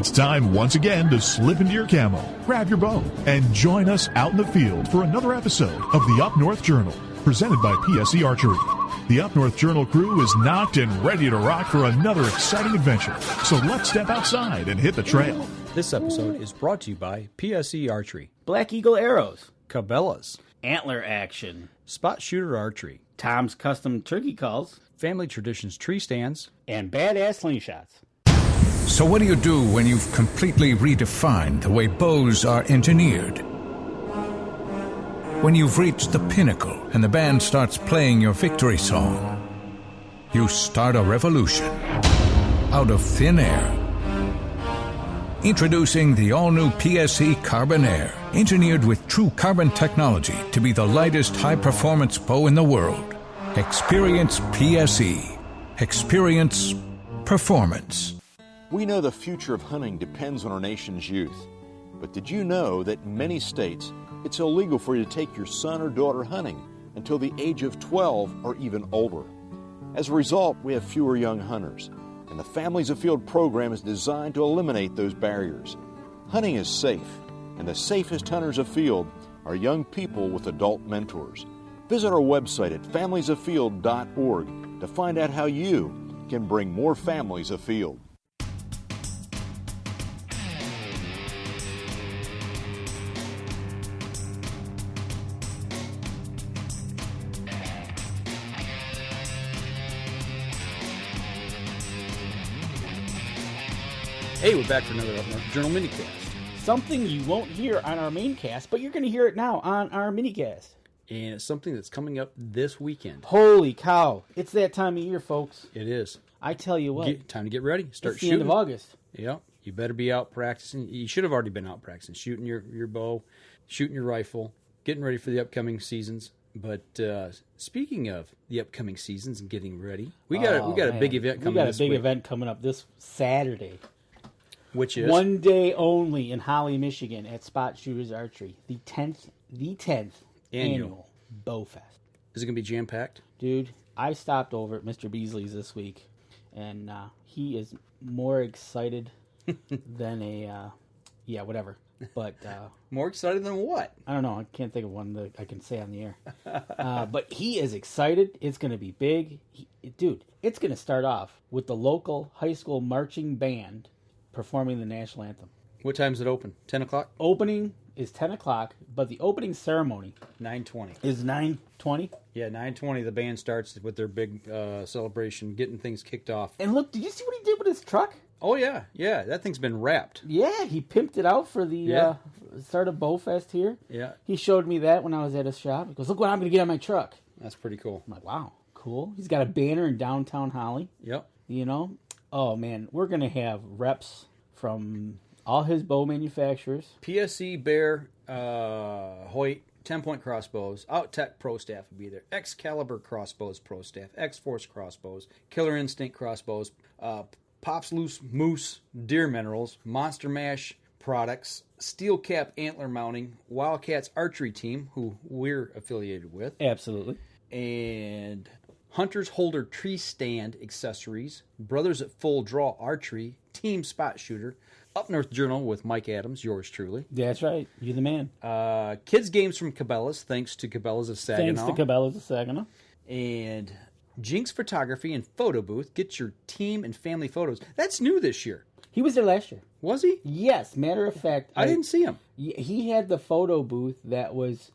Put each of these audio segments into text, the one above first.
It's time once again to slip into your camo, grab your bow, and join us out in the field for another episode of the Up North Journal, presented by PSE Archery. The Up North Journal crew is knocked and ready to rock for another exciting adventure. So let's step outside and hit the trail. This episode is brought to you by PSE Archery, Black Eagle Arrows, Cabela's, Antler Action, Spot Shooter Archery, Tom's Custom Turkey Calls, Family Traditions Tree Stands, and Badass Slingshots. So what do you do when you've completely redefined the way bows are engineered? When you've reached the pinnacle and the band starts playing your victory song, you start a revolution out of thin air. Introducing the all-new PSE Carbon Air, engineered with true carbon technology to be the lightest high-performance bow in the world. Experience PSE. Experience performance. We know the future of hunting depends on our nation's youth. But did you know that in many states, it's illegal for you to take your son or daughter hunting until the age of 12 or even older? As a result, we have fewer young hunters, and the Families Afield program is designed to eliminate those barriers. Hunting is safe, and the safest hunters afield are young people with adult mentors. Visit our website at familiesafield.org to find out how you can bring more families afield. Hey, we're back for another Up North Journal Minicast. Something you won't hear on our main cast, but you're going to hear it now on our minicast. And it's something that's coming up this weekend. Holy cow. It's that time of year, folks. It is. I tell you what. Time to get ready. Start it's the shooting. end of August. Yeah. You better be out practicing. You should have already been out practicing. Shooting your bow, shooting your rifle, getting ready for the upcoming seasons. But speaking of the upcoming seasons and getting ready, we got a big event coming up this week. We got a big event coming up this Saturday. Which is? One day only in Holly, Michigan at Spot Shooters Archery. The 10th annual Bowfest. Is it going to be jam-packed? Dude, I stopped over at Mr. Beasley's this week, and he is more excited than whatever. But more excited than what? I don't know. I can't think of one that I can say on the air. But he is excited. It's going to be big. Dude, it's going to start off with the local high school marching band performing the national anthem. What time is it open? 10 o'clock? Opening is 10 o'clock, but the opening ceremony 9:20. Is 9:20? Yeah, 9:20 the band starts with their big celebration, getting things kicked off. And look, did you see what he did with his truck? Oh, yeah. That thing's been wrapped. Yeah, he pimped it out for the start of Bowfest here. Yeah. He showed me that when I was at his shop. He goes, look what I'm going to get on my truck. That's pretty cool. I'm like, wow, cool. He's got a banner in downtown Holly. Yep. You know? Oh, man, we're going to have reps from all his bow manufacturers. PSE, Bear, Hoyt, 10-point crossbows, OutTech Pro Staff will be there, Excalibur Crossbows Pro Staff, X-Force Crossbows, Killer Instinct Crossbows, Pops Loose Moose Deer Minerals, Monster Mash Products, Steel Cap Antler Mounting, Wildcats Archery Team, who we're affiliated with. Absolutely. And Hunter's Holder Tree Stand Accessories, Brothers at Full Draw Archery, Team Spot Shooter, Up North Journal with Mike Adams, yours truly. That's right. You're the man. Kids Games from Cabela's, thanks to Cabela's of Saginaw. And Jinx Photography and Photo Booth. Get your team and family photos. That's new this year. He was there last year. Was he? Yes. Matter of fact, I didn't see him. He had the photo booth that was,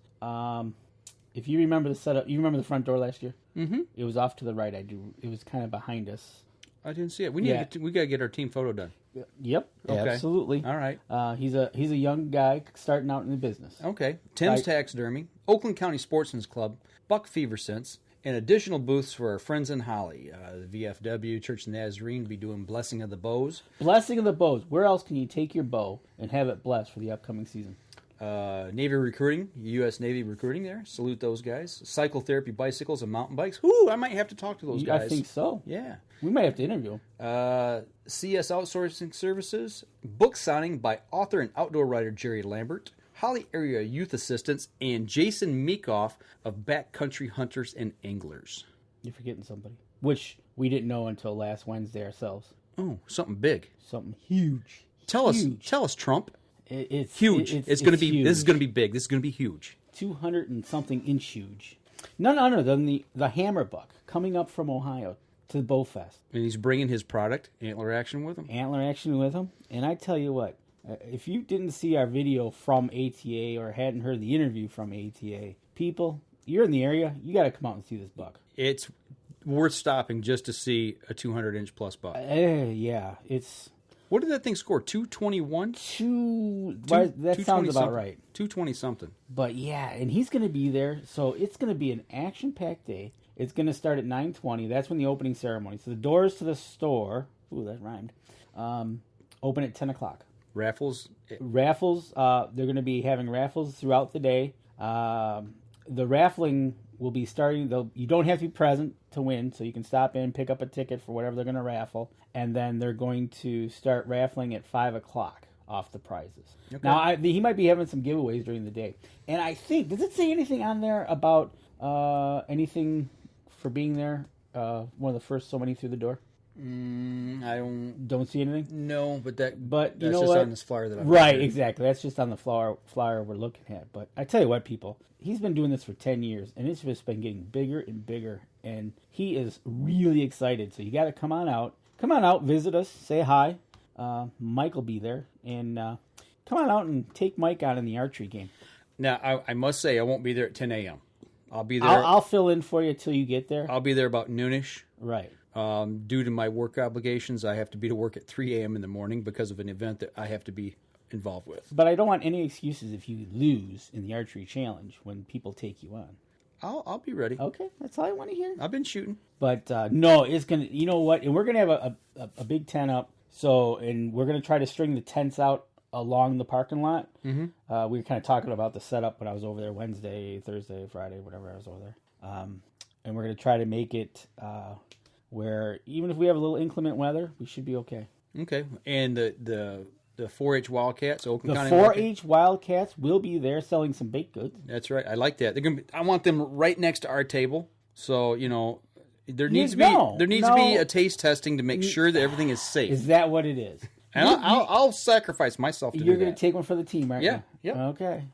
if you remember the setup, you remember the front door last year? Mm-hmm. It was off to the right. It was kind of behind us. I didn't see it. We got to get our team photo done. Yep, okay. Absolutely. All right. He's a young guy starting out in the business. Okay. Tim's Taxidermy, Oakland County Sportsman's Club, Buck Fever Sense, and additional booths for our friends in Holly. The VFW, Church of the Nazarene, be doing Blessing of the Bows. Blessing of the Bows. Where else can you take your bow and have it blessed for the upcoming season? Navy Recruiting, U.S. Navy Recruiting there. Salute those guys. Cycle Therapy Bicycles and Mountain Bikes. Whoo, I might have to talk to those guys. I think so. Yeah. We might have to interview them. CS Outsourcing Services. Book signing by author and outdoor writer Jerry Lambert. Holly Area Youth Assistance. And Jason Meekoff of Backcountry Hunters and Anglers. You're forgetting somebody. Which we didn't know until last Wednesday ourselves. Oh, something big. Something huge. Tell us, Trump. It's Huge. It's going to be. huge. This is going to be big. This is going to be huge. 200 and something inch huge. None other than the Hammerbuck coming up from Ohio to Bowfest. And he's bringing his product, Antler Action, with him. Antler Action with him. And I tell you what, if you didn't see our video from ATA or hadn't heard the interview from ATA, people, you're in the area, you got to come out and see this buck. It's worth stopping just to see a 200-inch plus buck. Yeah, it's... What did that thing score? 221? That sounds about right. 220 something. But yeah, and he's going to be there, so it's going to be an action-packed day. It's going to start at 9:20. That's when the opening ceremony. So the doors to the store, ooh, that rhymed, open at 10 o'clock. Raffles? Raffles, they're going to be having raffles throughout the day. The raffling will be starting, you don't have to be present to win, so you can stop in, pick up a ticket for whatever they're going to raffle, and then they're going to start raffling at 5 o'clock off the prizes. Okay. Now, he might be having some giveaways during the day. And I think, does it say anything on there about anything for being there, one of the first so many through the door? I don't see anything. No, but that's you know just what? on this flyer that I've right, heard. Exactly. That's just on the flyer we're looking at. But I tell you what, people, he's been doing this for 10 years, and it's just been getting bigger and bigger, and he is really excited. So you got to come on out, visit us, say hi. Mike will be there, and come on out and take Mike out in the archery game. Now, I must say, I won't be there at 10 a.m. I'll be there. I'll fill in for you till you get there. I'll be there about noonish. Right. Due to my work obligations, I have to be to work at 3 a.m. in the morning because of an event that I have to be involved with. But I don't want any excuses if you lose in the archery challenge when people take you on. I'll be ready. Okay, that's all I want to hear. I've been shooting. But no, it's gonna. You know what? And we're gonna have a big tent up. So, and we're gonna try to string the tents out along the parking lot. Mm-hmm. We were kind of talking about the setup when I was over there Wednesday, Thursday, Friday, whatever I was over there. And we're gonna try to make it where even if we have a little inclement weather, we should be okay. Okay. And the 4-H Wildcats, Oakland County. The 4-H Wildcats will be there selling some baked goods. That's right. I like that. They're gonna. I want them right next to our table. So there needs to be a taste testing to make sure that everything is safe. Is that what it is? And I'll sacrifice myself to do that. You're going to take one for the team, aren't you? Yeah. Okay.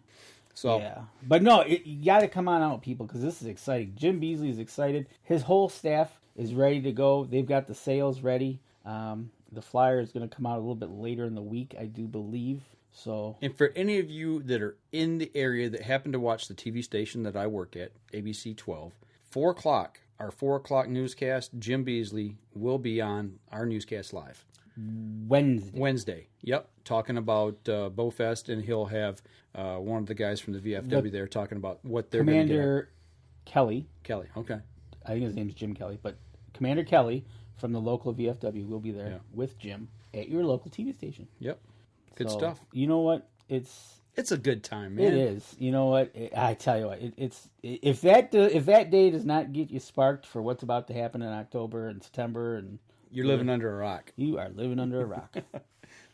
So yeah, but no, you got to come on out, people, because this is exciting. Jim Beasley is excited. His whole staff is ready to go. They've got the sales ready. The flyer is going to come out a little bit later in the week, I do believe. So, and for any of you that are in the area that happen to watch the TV station that I work at, ABC 12, 4 o'clock, our 4 o'clock newscast, Jim Beasley will be on our newscast live. Wednesday. Yep. Talking about Bowfest, and he'll have one of the guys from the VFW there talking about what they're going to get. Commander Kelly. Okay. I think his name's Jim Kelly, but Commander Kelly from the local VFW will be there with Jim at your local TV station. Yep. Good stuff. You know what? It's a good time, man. It is. You know what? I tell you what. If that day does not get you sparked for what's about to happen in October and September, and you're living under a rock. You are living under a rock.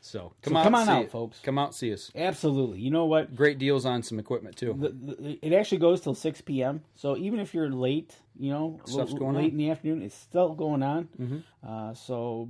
So come on out, folks. Come out, see us. Absolutely. You know what? Great deals on some equipment too. It actually goes till 6 p.m. So even if you're late, stuff's going late on in the afternoon, it's still going on. Mm-hmm. So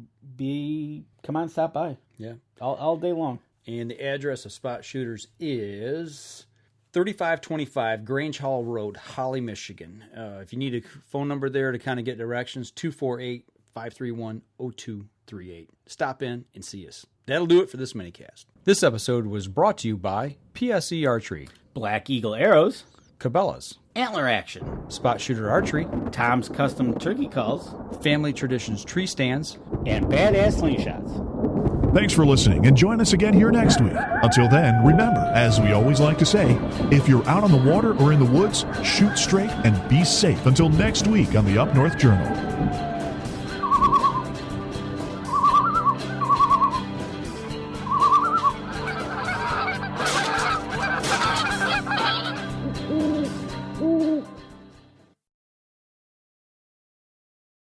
come on, stop by. Yeah, all day long. And the address of Spot Shooters is 3525 Grange Hall Road, Holly, Michigan. If you need a phone number there to kind of get directions, 248-531-0238. Stop in and see us. That'll do it for this minicast. This episode was brought to you by PSE Archery, Black Eagle Arrows, Cabela's, Antler Action, Spot Shooter Archery, Tom's Custom Turkey Calls, Family Traditions Tree Stands, and Badass Slingshots. Thanks for listening, and join us again here next week. Until then, remember, as we always like to say, if you're out on the water or in the woods, shoot straight and be safe until next week on the Up North Journal.